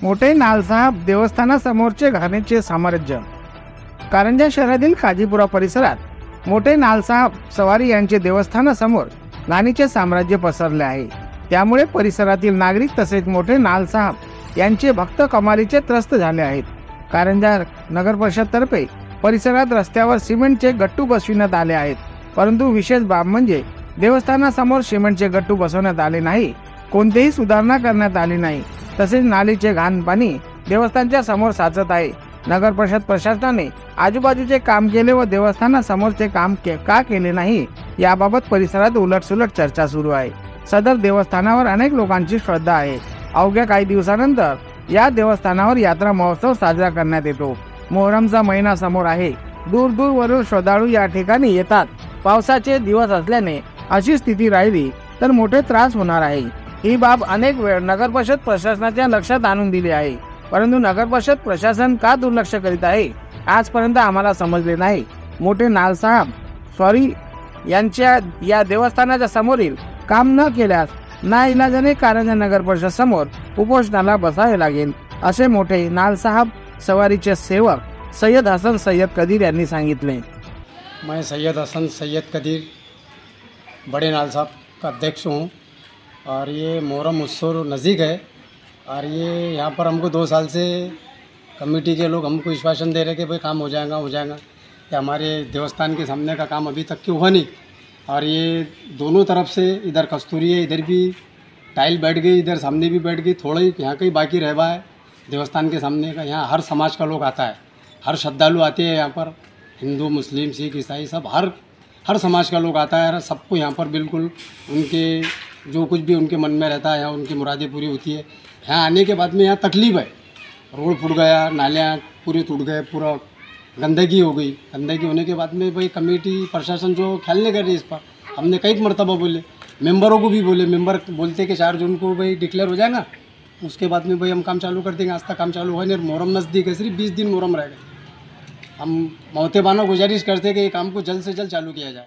मोठे नालसाहेब देवस्थानासमोरचे घाणीचे साम्राज्य. कारंजा शहरातील काजीपुरा परिसरात मोठे नालसाहेब सवारी यांचे देवस्थानासमोर घाणीचे साम्राज्य पसरले आहे. त्यामुळे परिसरातील नागरिक तसेच मोठे नालसाहेब यांचे भक्त कमालीचे त्रस्त झाले आहेत. कारंजा नगर परिषद तर्फे परिसरात रस्त्यावर सिमेंटचे गट्टू बसविण्यात आले आहेत. परंतु विशेष बाब म्हणजे देवस्थानासमोर सिमेंटचे गट्टू बसवण्यात आले नाही, कोणतीही सुधारणा करण्यात आली नाही. तसेच नालीचे घाण पाणी देवस्थानच्या समोर साचत आहे. नगर परिषद प्रशासनाने आजूबाजूचे काम केले व देवस्थानासमोरचे काम का केले नाही याबाबत परिसरात उलटसुलट चर्चा सुरू आहे. सदर देवस्थानावर अनेक लोकांची श्रद्धा आहे. अवघ्या काही दिवसानंतर या देवस्थानावर यात्रा महोत्सव साजरा करण्यात येतो. मोहरमचा महिना समोर आहे. दूर दूरवरून श्रद्धाळू या ठिकाणी येतात. पावसाचे दिवस असल्याने अशी स्थिती राहिली तर मोठे त्रास होणार आहे. ही बाब अनेक वेळ नगर परिषद प्रशासनाच्या लक्षात आणून दिली आहे, परंतु नगर परिषद प्रशासन का दुर्लक्ष करीत आहे आजपर्यंत आम्हाला समजले नाही. मोठे नालसाहेब सॉरी यांच्या या देवस्थानाच्या समोरील काम न केल्यास नाइलाजाने कारंजा नगर परिषद समोर उपोषणाला बसावे लागेल, असे मोठे नालसाहेब सवारीचे सेवक सैयद हसन सैयद कदीर यांनी सांगितले. मैं सैयद हसन सैयद कदीर बड़े नाल साहब का अध्यक्ष हूँ और ये मुहर्रम उत्सव नज़दीक है और ये यहाँ पर हमको 2 साल से कमेटी के लोग हमको आश्वासन दे रहे कि भाई काम हो जाएगा कि हमारे देवस्थान के सामने का काम अभी तक क्यों हुआ नहीं. और ये दोनों तरफ से इधर कस्तूरी है, इधर भी टाइल बैठ गई, इधर सामने भी बैठ गई, थोड़ा ही यहाँ कहीं बाकी रह हुआ है देवस्थान के सामने का. यहाँ हर समाज का लोग आता है, हर श्रद्धालु आते हैं यहाँ पर, हिंदू मुस्लिम सिख ईसाई सब हर समाज का लोग आता है. सबको यहाँ पर बिल्कुल उनके जो कुछ भी उनके मन में रहता है यहाँ उनकी मुरादें पूरी होती है. यहाँ आने के बाद में यहाँ तकलीफ़ है, रोड फूट गया, नालियाँ पूरे टूट गए, पूरा गंदगी हो गई. गंदगी होने के बाद में भाई कमेटी प्रशासन जो ख्याल नहीं कर रही इस पर. हमने कई मरतबा बोले, मेंबरों को भी बोले, मेंबर बोलते कि 4 जून को भाई डिक्लेयर हो जाएगा, उसके बाद में भाई हम काम चालू कर देंगे. आज तक काम चालू हुआ नहीं. मुहर्रम नज़दीक है, सिर्फ 20 दिन मुहर्रम रह गए. हम मोहतबाना गुजारिश करते कि ये काम को जल्द से जल्द चालू किया जाए.